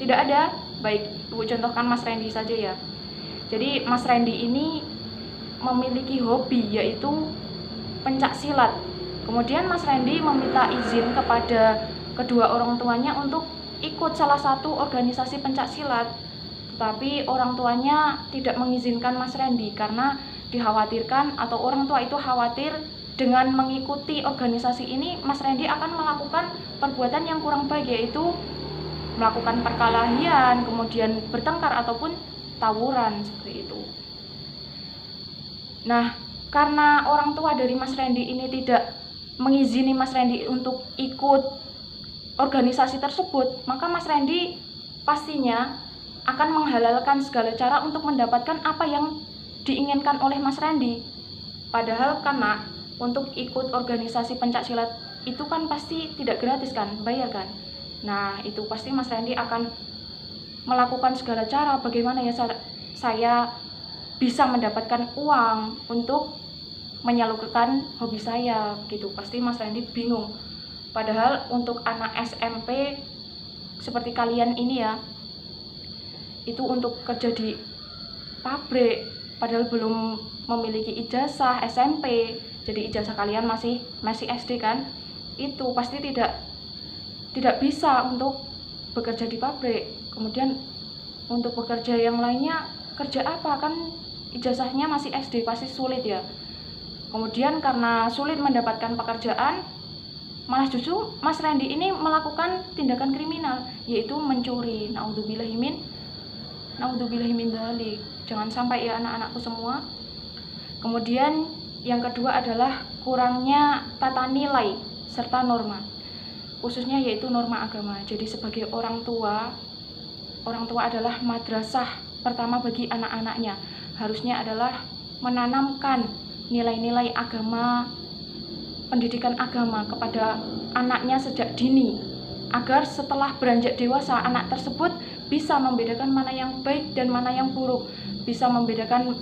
Tidak ada? Baik, Ibu contohkan Mas Randy saja ya. Jadi Mas Randy ini memiliki hobi yaitu pencak silat. Kemudian Mas Randy meminta izin kepada kedua orang tuanya untuk ikut salah satu organisasi pencak silat. Tetapi orang tuanya tidak mengizinkan Mas Randy karena dikhawatirkan atau orang tua itu khawatir dengan mengikuti organisasi ini Mas Randy akan melakukan perbuatan yang kurang baik, yaitu melakukan perkelahian, kemudian bertengkar ataupun tawuran seperti itu. Nah, karena orang tua dari Mas Randy ini tidak mengizini Mas Randy untuk ikut organisasi tersebut, maka Mas Randy pastinya akan menghalalkan segala cara untuk mendapatkan apa yang diinginkan oleh Mas Randy. Padahal karena untuk ikut organisasi pencak silat itu kan pasti tidak gratis kan, bayar kan. Nah, itu pasti Mas Randy akan melakukan segala cara bagaimana ya saya bisa mendapatkan uang untuk menyalurkan hobi saya gitu. Pasti Mas Randy bingung. Padahal untuk anak SMP seperti kalian ini ya, itu untuk kerja di pabrik padahal belum memiliki ijazah SMP. Jadi ijazah kalian masih SD kan? Itu pasti tidak bisa untuk bekerja di pabrik. Kemudian untuk bekerja yang lainnya, kerja apa kan ijazahnya masih SD, pasti sulit ya. Kemudian karena sulit mendapatkan pekerjaan, malah justru Mas Randy ini melakukan tindakan kriminal, yaitu mencuri. Naudzubillahimin dzalik. Jangan sampai ya anak-anakku semua. Kemudian yang kedua adalah kurangnya tata nilai serta norma, khususnya yaitu norma agama. Jadi sebagai orang tua adalah madrasah pertama bagi anak-anaknya. Harusnya adalah menanamkan nilai-nilai agama, pendidikan agama kepada anaknya sejak dini, agar setelah beranjak dewasa anak tersebut bisa membedakan mana yang baik dan mana yang buruk, bisa membedakan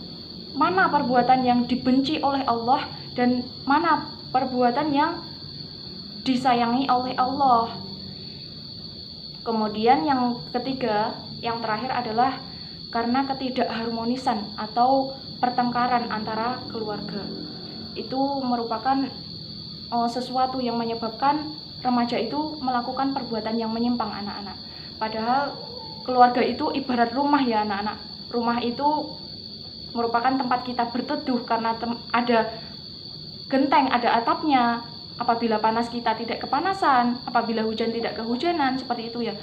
mana perbuatan yang dibenci oleh Allah dan mana perbuatan yang disayangi oleh Allah. Kemudian yang ketiga, yang terakhir adalah karena ketidakharmonisan atau pertengkaran antara keluarga. Itu merupakan sesuatu yang menyebabkan remaja itu melakukan perbuatan yang menyimpang anak-anak. Padahal keluarga itu ibarat rumah ya anak-anak. Rumah itu merupakan tempat kita berteduh karena ada genteng, ada atapnya. Apabila panas kita tidak kepanasan, apabila hujan tidak kehujanan, seperti itu ya.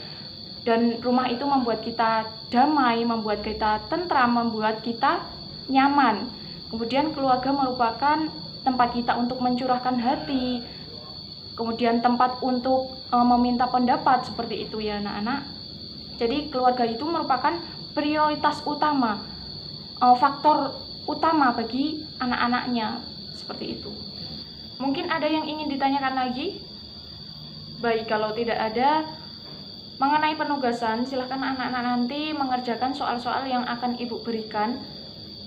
Dan rumah itu membuat kita damai, membuat kita tentram, membuat kita nyaman. Kemudian keluarga merupakan tempat kita untuk mencurahkan hati, kemudian tempat untuk meminta pendapat, seperti itu ya anak-anak. Jadi keluarga itu merupakan prioritas utama, faktor utama bagi anak-anaknya, seperti itu. Mungkin ada yang ingin ditanyakan lagi? Baik, kalau tidak ada mengenai penugasan, silahkan anak-anak nanti mengerjakan soal-soal yang akan ibu berikan.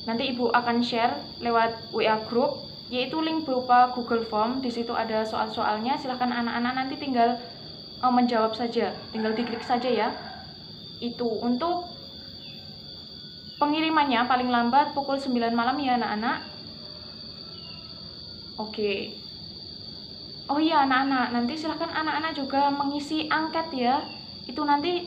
Nanti ibu akan share lewat WA group, yaitu link berupa Google Form. Di situ ada soal-soalnya, silahkan anak-anak nanti tinggal menjawab saja, tinggal diklik saja ya. Itu untuk pengirimannya paling lambat pukul 9 malam ya anak-anak. Oke. Oh iya anak-anak, nanti silahkan anak-anak juga mengisi angket ya. Itu nanti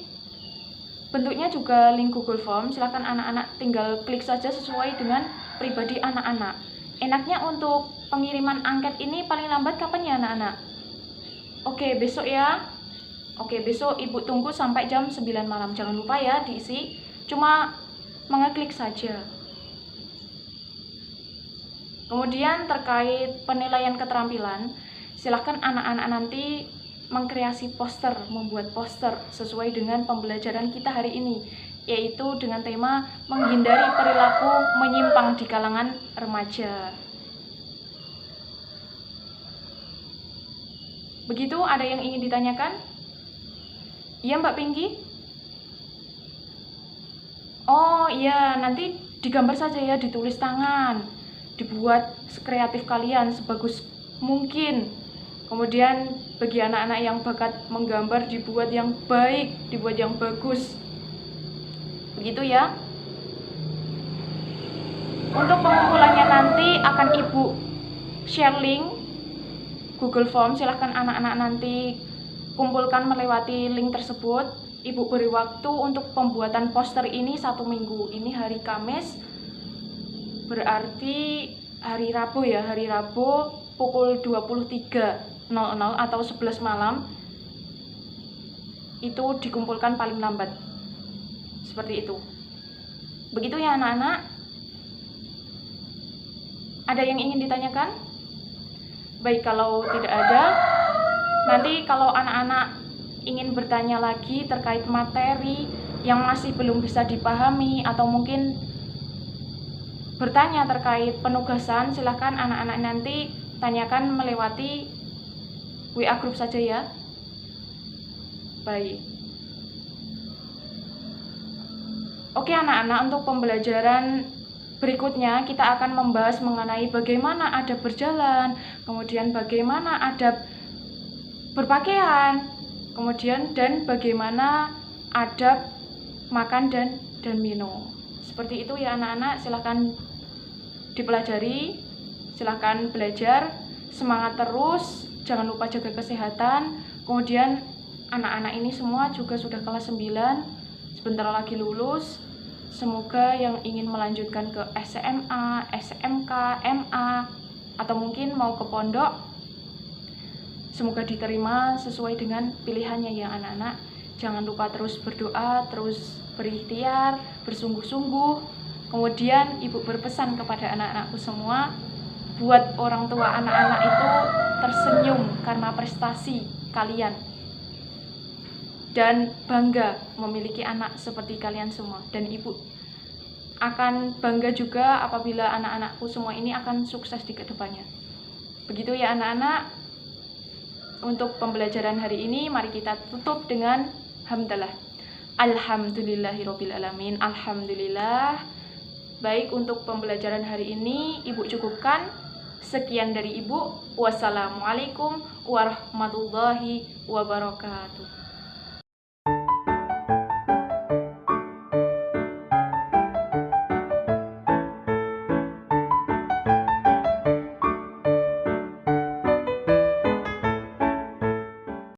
bentuknya juga link Google Form, silahkan anak-anak tinggal klik saja sesuai dengan pribadi anak-anak. Enaknya untuk pengiriman angket ini paling lambat kapan ya anak-anak? Oke, besok ya. Oke, besok ibu tunggu sampai jam 9 malam. Jangan lupa ya diisi, cuma mengeklik saja. Kemudian terkait penilaian keterampilan, silahkan anak-anak nanti mengkreasi poster, membuat poster sesuai dengan pembelajaran kita hari ini, yaitu dengan tema menghindari perilaku menyimpang di kalangan remaja. Begitu, ada yang ingin ditanyakan? Iya Mbak Pinky? Oh iya, nanti digambar saja ya, ditulis tangan, dibuat sekreatif kalian sebagus mungkin. Kemudian bagi anak-anak yang bakat menggambar, dibuat yang baik, dibuat yang bagus. Begitu ya. Untuk pengumpulannya nanti akan ibu share link Google Form. Silahkan anak-anak nanti kumpulkan melewati link tersebut. Ibu beri waktu untuk pembuatan poster ini 1 minggu. Ini hari Kamis, berarti hari Rabu ya, hari Rabu pukul 23.00 atau 11 malam itu dikumpulkan paling lambat, seperti itu. Begitu ya anak-anak. Ada yang ingin ditanyakan? Baik, kalau tidak ada, nanti kalau anak-anak ingin bertanya lagi terkait materi yang masih belum bisa dipahami atau mungkin bertanya terkait penugasan, silahkan anak-anak nanti tanyakan melewati WA group saja ya. Baik. Oke anak-anak, untuk pembelajaran berikutnya kita akan membahas mengenai bagaimana adab berjalan, kemudian bagaimana adab berpakaian, kemudian dan bagaimana adab makan dan minum. Seperti itu ya anak-anak, silahkan dipelajari, silahkan belajar, semangat terus, jangan lupa jaga kesehatan. Kemudian anak-anak ini semua juga sudah kelas 9, sebentar lagi lulus. Semoga yang ingin melanjutkan ke SMA, SMK, MA, atau mungkin mau ke pondok, semoga diterima sesuai dengan pilihannya ya anak-anak. Jangan lupa terus berdoa, terus berikhtiar, bersungguh-sungguh. Kemudian ibu berpesan kepada anak-anakku semua, buat orang tua anak-anak itu tersenyum karena prestasi kalian, dan bangga memiliki anak seperti kalian semua. Dan ibu akan bangga juga apabila anak-anakku semua ini akan sukses di kedepannya. Begitu ya anak-anak. Untuk pembelajaran hari ini mari kita tutup dengan hamdalah. Alhamdulillahirabbil alamin. Alhamdulillah. Baik, untuk pembelajaran hari ini ibu cukupkan. Sekian dari ibu. Wassalamualaikum warahmatullahi wabarakatuh.